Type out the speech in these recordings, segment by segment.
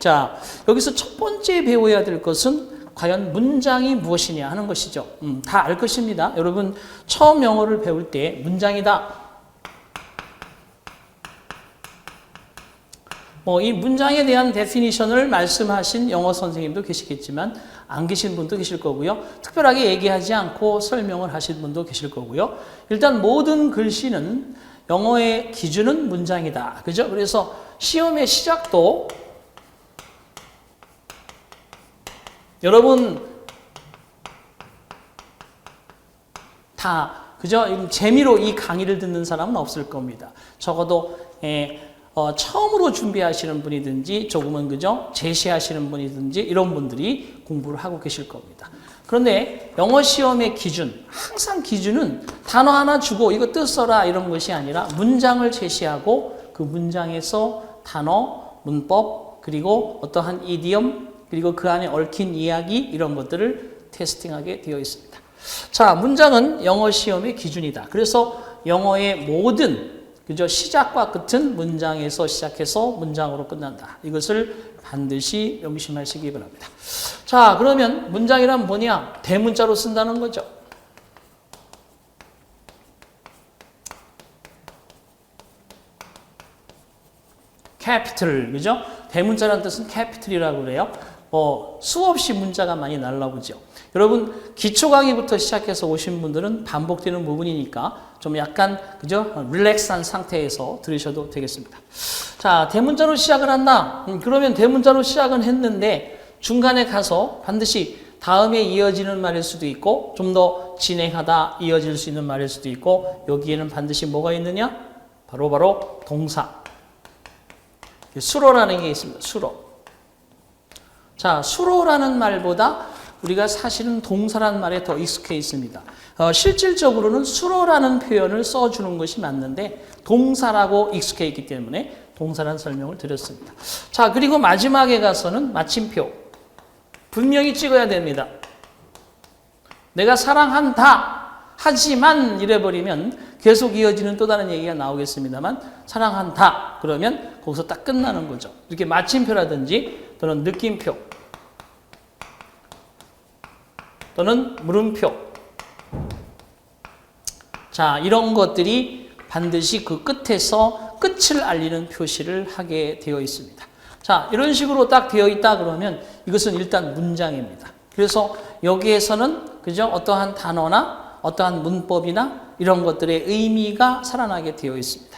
자, 여기서 첫 번째 배워야 될 것은 과연 문장이 무엇이냐 하는 것이죠. 다 알 것입니다. 여러분 처음 영어를 배울 때 문장이다. 이 문장에 대한 데피니션을 말씀하신 영어 선생님도 계시겠지만 안 계신 분도 계실 거고요. 특별하게 얘기하지 않고 설명을 하신 분도 계실 거고요. 일단 모든 글씨는 영어의 기준은 문장이다. 그죠? 그래서 시험의 시작도 여러분 다 그죠? 재미로 이 강의를 듣는 사람은 없을 겁니다. 적어도 처음으로 준비하시는 분이든지 조금은 그죠? 제시하시는 분이든지 이런 분들이 공부를 하고 계실 겁니다. 그런데 영어 시험의 기준, 항상 기준은 단어 하나 주고 이거 뜻 써라 이런 것이 아니라 문장을 제시하고 그 문장에서 단어, 문법, 그리고 어떠한 이디엄, 그리고 그 안에 얽힌 이야기 이런 것들을 테스팅하게 되어 있습니다. 자, 문장은 영어 시험의 기준이다. 그래서 영어의 모든 그죠? 시작과 끝은 문장에서 시작해서 문장으로 끝난다. 이것을 반드시 명심하시기 바랍니다. 자, 그러면 문장이란 뭐냐? 대문자로 쓴다는 거죠. capital, 그죠? 대문자라는 뜻은 capital이라고 그래요. 수없이 문자가 많이 날라오죠. 여러분 기초 강의부터 시작해서 오신 분들은 반복되는 부분이니까 좀 약간 그죠? 릴렉스한 상태에서 들으셔도 되겠습니다. 자, 대문자로 시작을 한다. 그러면 대문자로 시작은 했는데 중간에 가서 반드시 다음에 이어지는 말일 수도 있고 좀 더 진행하다 이어질 수 있는 말일 수도 있고 여기에는 반드시 뭐가 있느냐? 바로 동사. 수로라는 게 있습니다. 수로. 자, 수로라는 말보다 우리가 사실은 동사라는 말에 더 익숙해 있습니다. 실질적으로는 수로라는 표현을 써주는 것이 맞는데 동사라고 익숙해 있기 때문에 동사라는 설명을 드렸습니다. 자, 그리고 마지막에 가서는 마침표. 분명히 찍어야 됩니다. 내가 사랑한다. 하지만 이래버리면 계속 이어지는 또 다른 얘기가 나오겠습니다만 사랑한다. 그러면 거기서 딱 끝나는 거죠. 이렇게 마침표라든지 또는 느낌표 또는 물음표. 자, 이런 것들이 반드시 그 끝에서 끝을 알리는 표시를 하게 되어 있습니다. 자, 이런 식으로 딱 되어 있다 그러면 이것은 일단 문장입니다. 그래서 여기에서는 그죠? 어떠한 단어나 어떠한 문법이나 이런 것들의 의미가 살아나게 되어 있습니다.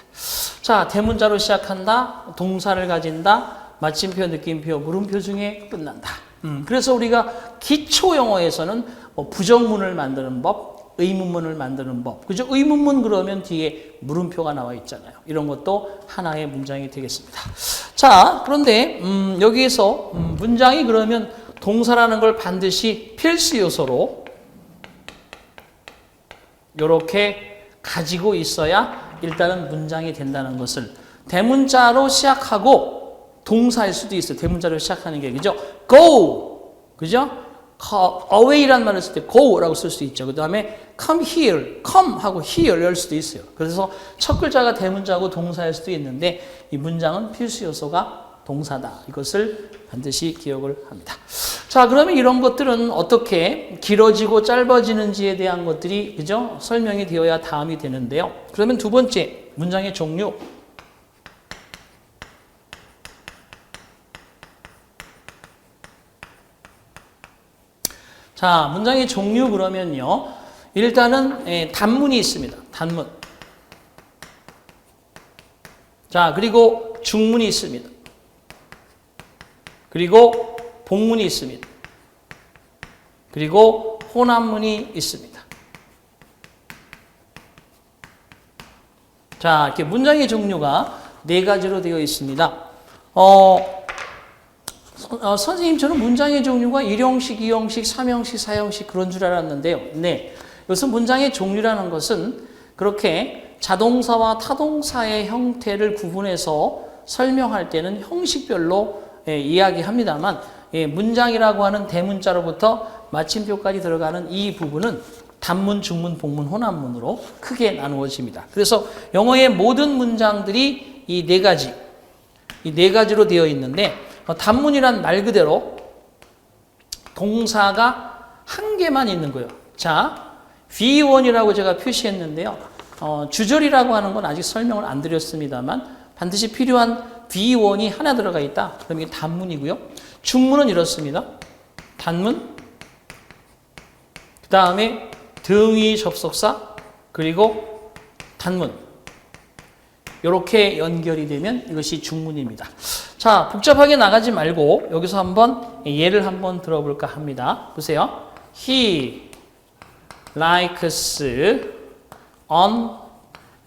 자, 대문자로 시작한다, 동사를 가진다, 마침표, 느낌표, 물음표 중에 끝난다. 그래서 우리가 기초 영어에서는 부정문을 만드는 법, 의문문을 만드는 법. 그죠? 의문문 그러면 뒤에 물음표가 나와 있잖아요. 이런 것도 하나의 문장이 되겠습니다. 자, 그런데 여기에서 문장이 그러면 동사라는 걸 반드시 필수 요소로 이렇게 가지고 있어야 일단은 문장이 된다는 것을 대문자로 시작하고 동사일 수도 있어요. 대문자로 시작하는 게 그죠? go 그죠? away라는 말을 쓸 때 go라고 쓸 수 있죠. 그 다음에 come here, come 하고 here 열 수도 있어요. 그래서 첫 글자가 대문자고 동사일 수도 있는데 이 문장은 필수 요소가 동사다. 이것을 반드시 기억을 합니다. 자, 그러면 이런 것들은 어떻게 길어지고 짧아지는지에 대한 것들이 그죠? 설명이 되어야 다음이 되는데요. 그러면 두 번째 문장의 종류. 자, 문장의 종류 그러면요. 일단은 단문이 있습니다. 단문. 자, 그리고 중문이 있습니다. 그리고 복문이 있습니다. 그리고 혼합문이 있습니다. 자, 이렇게 문장의 종류가 네 가지로 되어 있습니다. 선생님, 저는 문장의 종류가 1형식, 2형식, 3형식, 4형식 그런 줄 알았는데요. 네. 여기서 문장의 종류라는 것은 그렇게 자동사와 타동사의 형태를 구분해서 설명할 때는 형식별로 이야기합니다만 문장이라고 하는 대문자로부터 마침표까지 들어가는 이 부분은 단문, 중문, 복문, 혼합문으로 크게 나누어집니다. 그래서 영어의 모든 문장들이 이 네 가지로 되어 있는데 단문이란 말 그대로 동사가 한 개만 있는 거예요. 자, V1이라고 제가 표시했는데요. 주절이라고 하는 건 아직 설명을 안 드렸습니다만 반드시 필요한 V1이 하나 들어가 있다. 그럼 이게 단문이고요. 중문은 이렇습니다. 단문, 그 다음에 등위 접속사, 그리고 단문. 이렇게 연결이 되면 이것이 중문입니다. 자, 복잡하게 나가지 말고 여기서 한번 예를 한번 들어볼까 합니다. 보세요. He likes an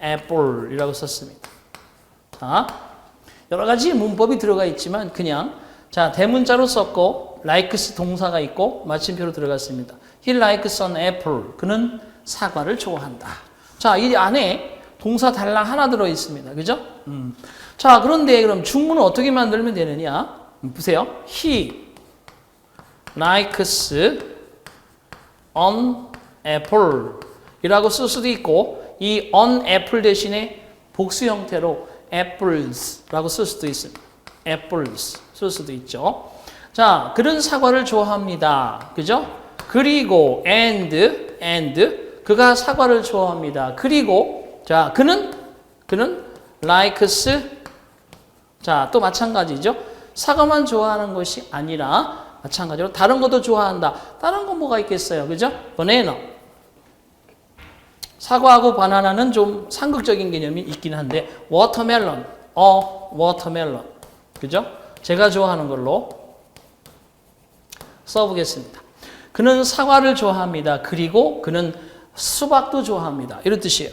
apple 이라고 썼습니다. 자, 여러 가지 문법이 들어가 있지만 그냥 자, 대문자로 썼고 likes 동사가 있고 마침표로 들어갔습니다. He likes an apple. 그는 사과를 좋아한다. 자, 이 안에 동사 달랑 하나 들어 있습니다. 그죠? 자, 그런데 그럼 중문을 어떻게 만들면 되느냐? 보세요. He likes an apple 이라고 쓸 수도 있고 이 an apple 대신에 복수 형태로 apples라고 쓸 수도 있습니다. apples 쓸 수도 있죠. 자, 그는 사과를 좋아합니다. 그죠? 그리고 and 그가 사과를 좋아합니다. 그리고 자, 그는 likes 자, 또 마찬가지죠. 사과만 좋아하는 것이 아니라 마찬가지로 다른 것도 좋아한다. 다른 건 뭐가 있겠어요? 그죠? banana. 사과하고 바나나는 좀 상극적인 개념이 있긴 한데 watermelon. watermelon. 그죠? 제가 좋아하는 걸로 써보겠습니다. 그는 사과를 좋아합니다. 그리고 그는 수박도 좋아합니다. 이런 뜻이에요.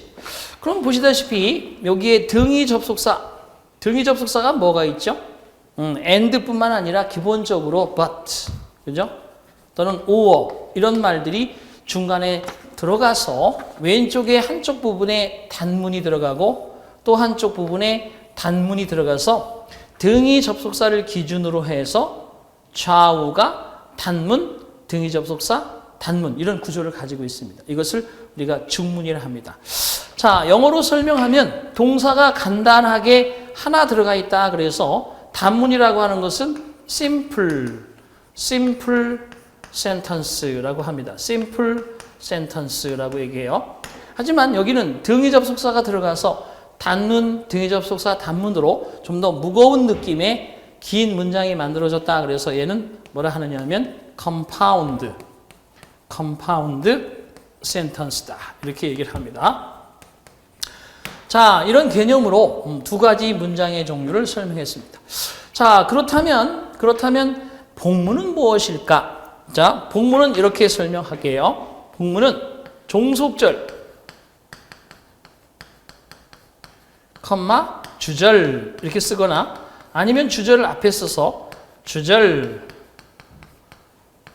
그럼 보시다시피 여기에 등위 접속사가 뭐가 있죠? and뿐만 아니라 기본적으로 but, 그죠? 또는 or 이런 말들이 중간에 들어가서 왼쪽에 한쪽 부분에 단문이 들어가고 또 한쪽 부분에 단문이 들어가서 등위 접속사를 기준으로 해서 좌우가 단문, 등위 접속사, 단문 이런 구조를 가지고 있습니다. 이것을 우리가 중문이라 합니다. 자, 영어로 설명하면 동사가 간단하게 하나 들어가 있다. 그래서 단문이라고 하는 것은 simple sentence라고 합니다. simple sentence라고 얘기해요. 하지만 여기는 등위 접속사가 들어가서 단문, 등위 접속사, 단문으로 좀 더 무거운 느낌의 긴 문장이 만들어졌다. 그래서 얘는 뭐라 하느냐 하면 compound sentence다. 이렇게 얘기를 합니다. 자, 이런 개념으로 두 가지 문장의 종류를 설명했습니다. 자, 그렇다면 복문은 무엇일까? 자, 복문은 이렇게 설명할게요. 복문은 종속절, 컴마, 주절 이렇게 쓰거나 아니면 주절을 앞에 써서 주절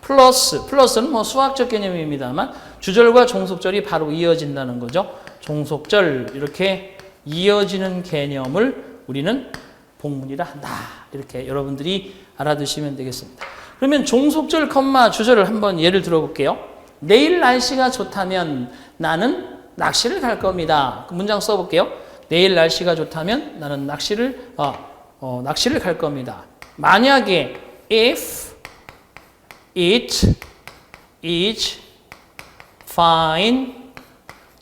플러스는 뭐 수학적 개념입니다만 주절과 종속절이 바로 이어진다는 거죠. 종속절 이렇게 이어지는 개념을 우리는 복문이라 한다. 이렇게 여러분들이 알아두시면 되겠습니다. 그러면 종속절, 주절을 한번 예를 들어볼게요. 내일 날씨가 좋다면 나는 낚시를 갈 겁니다. 그 문장 써볼게요. 내일 날씨가 좋다면 나는 낚시를 갈 겁니다. 만약에 if it is fine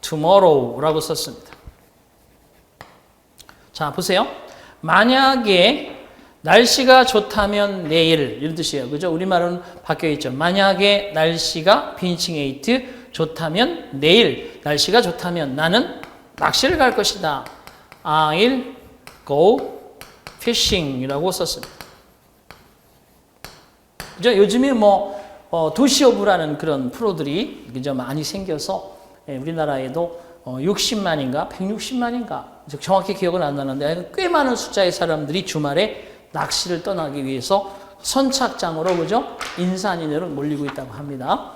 tomorrow라고 썼습니다. 자, 보세요. 만약에 날씨가 좋다면 내일 이런 뜻이에요. 그죠? 우리말은 바뀌어 있죠. 만약에 날씨가 빈칭에이트 좋다면 내일 날씨가 좋다면 나는 낚시를 갈 것이다. I'll go fishing이라고 썼습니다. 그죠? 요즘에 도시어부라는 그런 프로들이 그죠? 많이 생겨서 우리나라에도 60만인가 160만인가 정확히 기억은 안 나는데 꽤 많은 숫자의 사람들이 주말에 낚시를 떠나기 위해서 선착장으로 그죠? 인산인해로 몰리고 있다고 합니다.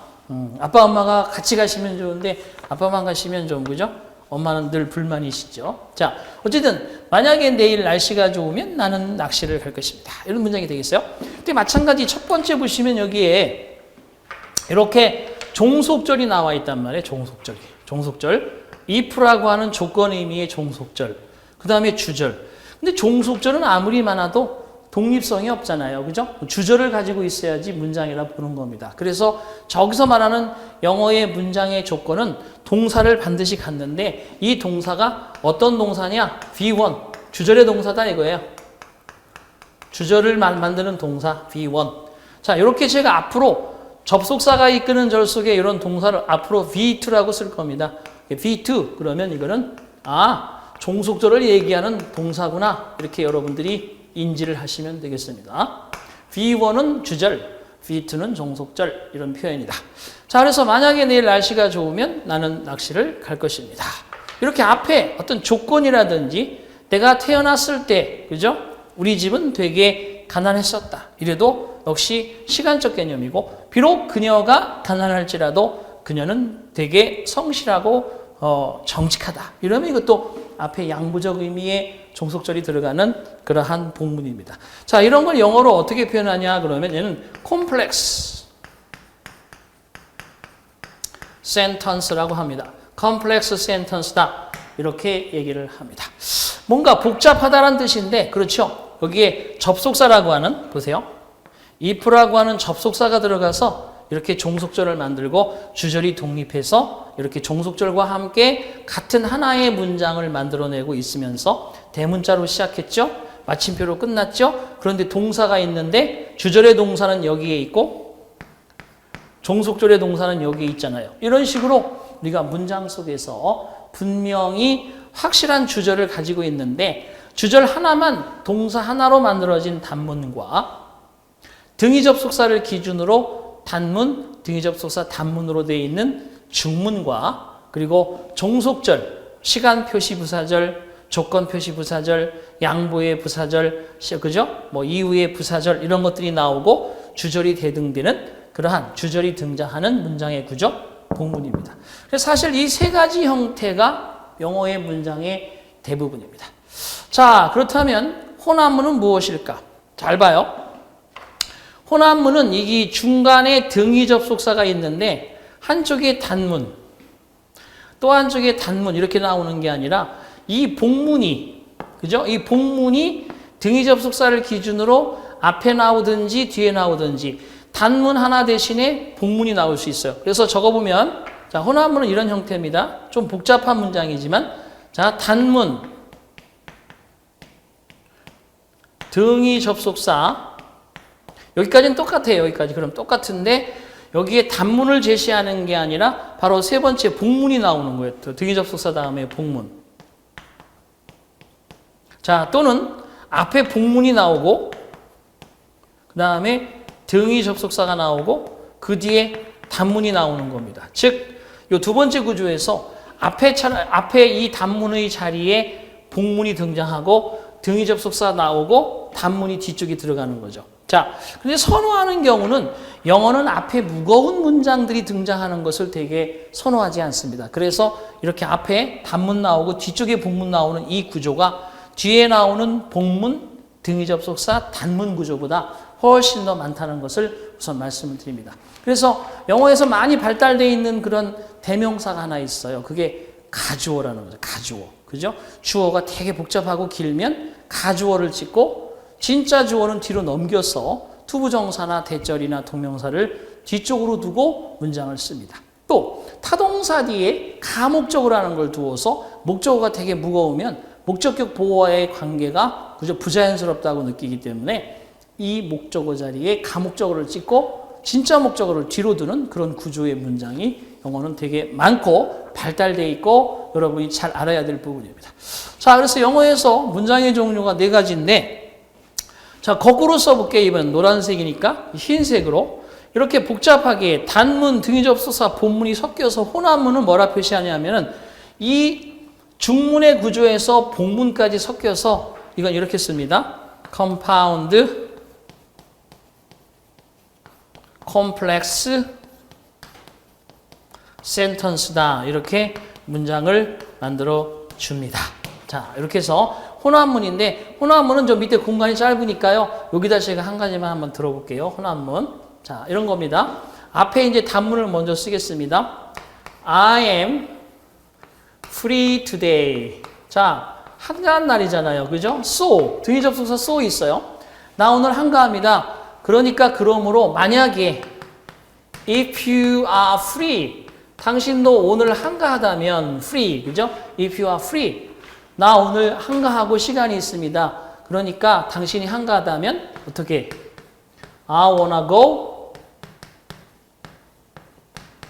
아빠 엄마가 같이 가시면 좋은데 아빠만 가시면 좀 그죠? 엄마는 늘 불만이시죠. 자, 어쨌든 만약에 내일 날씨가 좋으면 나는 낚시를 갈 것입니다. 이런 문장이 되겠어요. 근데 마찬가지 첫 번째 보시면 여기에 이렇게 종속절이 나와 있단 말이에요. 종속절. if라고 하는 조건 의미의 종속절. 그 다음에 주절. 근데 종속절은 아무리 많아도 독립성이 없잖아요. 그죠? 주절을 가지고 있어야지 문장이라 보는 겁니다. 그래서 저기서 말하는 영어의 문장의 조건은 동사를 반드시 갖는데 이 동사가 어떤 동사냐? V1. 주절의 동사다 이거예요. 주절을 만드는 동사 V1. 자, 이렇게 제가 앞으로 접속사가 이끄는 절 속에 이런 동사를 앞으로 V2라고 쓸 겁니다. V2 그러면 이거는 종속절을 얘기하는 동사구나. 이렇게 여러분들이 인지를 하시면 되겠습니다. V1은 주절, V2는 종속절 이런 표현이다. 자, 그래서 만약에 내일 날씨가 좋으면 나는 낚시를 갈 것입니다. 이렇게 앞에 어떤 조건이라든지 내가 태어났을 때, 그죠? 우리 집은 되게 가난했었다. 이래도 역시 시간적 개념이고 비록 그녀가 가난할지라도 그녀는 되게 성실하고 정직하다. 이러면 이것도 앞에 양보적 의미의 종속절이 들어가는 그러한 본문입니다. 자, 이런 걸 영어로 어떻게 표현하냐 그러면 얘는 콤플렉스 센턴스라고 합니다. 컴플렉스 센턴스다. 이렇게 얘기를 합니다. 뭔가 복잡하다는 뜻인데 그렇죠. 여기에 접속사라고 하는 보세요. if라고 하는 접속사가 들어가서 이렇게 종속절을 만들고 주절이 독립해서 이렇게 종속절과 함께 같은 하나의 문장을 만들어내고 있으면서 대문자로 시작했죠. 마침표로 끝났죠. 그런데 동사가 있는데 주절의 동사는 여기에 있고 종속절의 동사는 여기에 있잖아요. 이런 식으로 우리가 문장 속에서 분명히 확실한 주절을 가지고 있는데 주절 하나만 동사 하나로 만들어진 단문과 등위 접속사를 기준으로 단문, 등위 접속사 단문으로 되어 있는 중문과 그리고 종속절, 시간 표시 부사절, 조건 표시 부사절, 양보의 부사절, 그죠? 뭐 이후의 부사절 이런 것들이 나오고 주절이 대등되는 그러한 주절이 등장하는 문장의 구조, 본문입니다. 그래서 사실 이 세 가지 형태가 영어의 문장의 대부분입니다. 자, 그렇다면 혼합문은 무엇일까? 잘 봐요. 혼합문은 이 중간에 등위 접속사가 있는데 한쪽에 단문, 또 한쪽에 단문 이렇게 나오는 게 아니라 이 복문이, 그죠? 이 복문이 등위 접속사를 기준으로 앞에 나오든지 뒤에 나오든지 단문 하나 대신에 복문이 나올 수 있어요. 그래서 적어보면 자, 혼합문은 이런 형태입니다. 좀 복잡한 문장이지만 자, 단문, 등위 접속사 여기까지는 똑같아요. 여기까지. 그럼 똑같은데 여기에 단문을 제시하는 게 아니라 바로 세 번째 복문이 나오는 거예요. 등위 접속사 다음에 복문. 자, 또는 앞에 복문이 나오고 그 다음에 등위 접속사가 나오고 그 뒤에 단문이 나오는 겁니다. 즉, 이 두 번째 구조에서 앞에 이 단문의 자리에 복문이 등장하고 등위 접속사 나오고 단문이 뒤쪽에 들어가는 거죠. 자, 근데 선호하는 경우는 영어는 앞에 무거운 문장들이 등장하는 것을 되게 선호하지 않습니다. 그래서 이렇게 앞에 단문 나오고 뒤쪽에 복문 나오는 이 구조가 뒤에 나오는 복문, 등위 접속사, 단문 구조보다 훨씬 더 많다는 것을 우선 말씀을 드립니다. 그래서 영어에서 많이 발달되어 있는 그런 대명사가 하나 있어요. 그게 가주어라는 거죠. 가주어. 그죠? 주어가 되게 복잡하고 길면 가주어를 짓고 진짜 주어는 뒤로 넘겨서 투부정사나 대절이나 동명사를 뒤쪽으로 두고 문장을 씁니다. 또 타동사 뒤에 가목적어라는 걸 두어서 목적어가 되게 무거우면 목적격 보어와의 관계가 그저 부자연스럽다고 느끼기 때문에 이 목적어 자리에 가목적어를 찍고 진짜 목적어를 뒤로 두는 그런 구조의 문장이 영어는 되게 많고 발달되어 있고 여러분이 잘 알아야 될 부분입니다. 자, 그래서 영어에서 문장의 종류가 네 가지인데 자, 거꾸로 써볼게요. 이번 노란색이니까 흰색으로 이렇게 복잡하게 단문, 등위 접속사, 본문이 섞여서 혼합문은 뭐라 표시하냐면은 이 중문의 구조에서 복문까지 섞여서 이건 이렇게 씁니다. compound, complex sentence다. 이렇게 문장을 만들어 줍니다. 자, 이렇게 해서 혼합문인데 혼합문은 저 밑에 공간이 짧으니까요. 여기다 제가 한 가지만 한번 들어볼게요. 혼합문. 자, 이런 겁니다. 앞에 이제 단문을 먼저 쓰겠습니다. I am free today. 자, 한가한 날이잖아요. 그죠? So, 등위 접속사 so 있어요. 나 오늘 한가합니다. 그러니까 그러므로 만약에 if you are free 당신도 오늘 한가하다면 free 그죠? if you are free 나 오늘 한가하고 시간이 있습니다. 그러니까 당신이 한가하다면 어떻게? I wanna go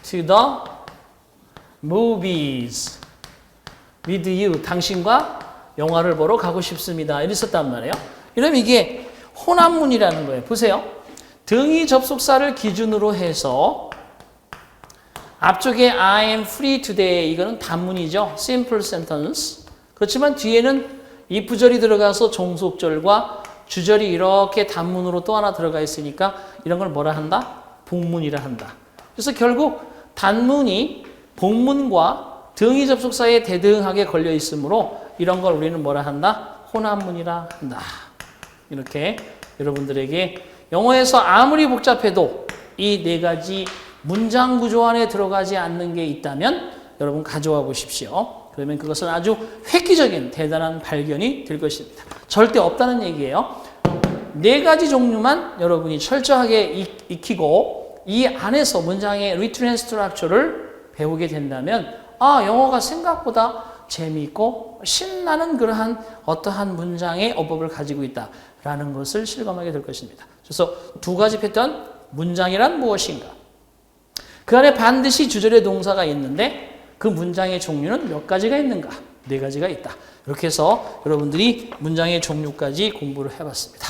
to the movies with you. 당신과 영화를 보러 가고 싶습니다. 이랬었단 말이에요. 이러면 이게 혼합문이라는 거예요. 보세요. 등위 접속사를 기준으로 해서 앞쪽에 I am free today 이거는 단문이죠. simple sentence. 그렇지만 뒤에는 if절이 들어가서 종속절과 주절이 이렇게 단문으로 또 하나 들어가 있으니까 이런 걸 뭐라 한다? 복문이라 한다. 그래서 결국 단문이 복문과 등위 접속사에 대등하게 걸려 있으므로 이런 걸 우리는 뭐라 한다? 혼합문이라 한다. 이렇게 여러분들에게 영어에서 아무리 복잡해도 이 네 가지 문장 구조 안에 들어가지 않는 게 있다면 여러분 가져와 보십시오. 그러면 그것은 아주 획기적인 대단한 발견이 될 것입니다. 절대 없다는 얘기예요. 네 가지 종류만 여러분이 철저하게 익히고 이 안에서 문장의 리트렌 스트럭처를 배우게 된다면 영어가 생각보다 재미있고 신나는 그러한 어떠한 문장의 어법을 가지고 있다라는 것을 실감하게 될 것입니다. 그래서 두 가지 패턴, 문장이란 무엇인가? 그 안에 반드시 주절의 동사가 있는데 그 문장의 종류는 몇 가지가 있는가? 네 가지가 있다. 이렇게 해서 여러분들이 문장의 종류까지 공부를 해봤습니다.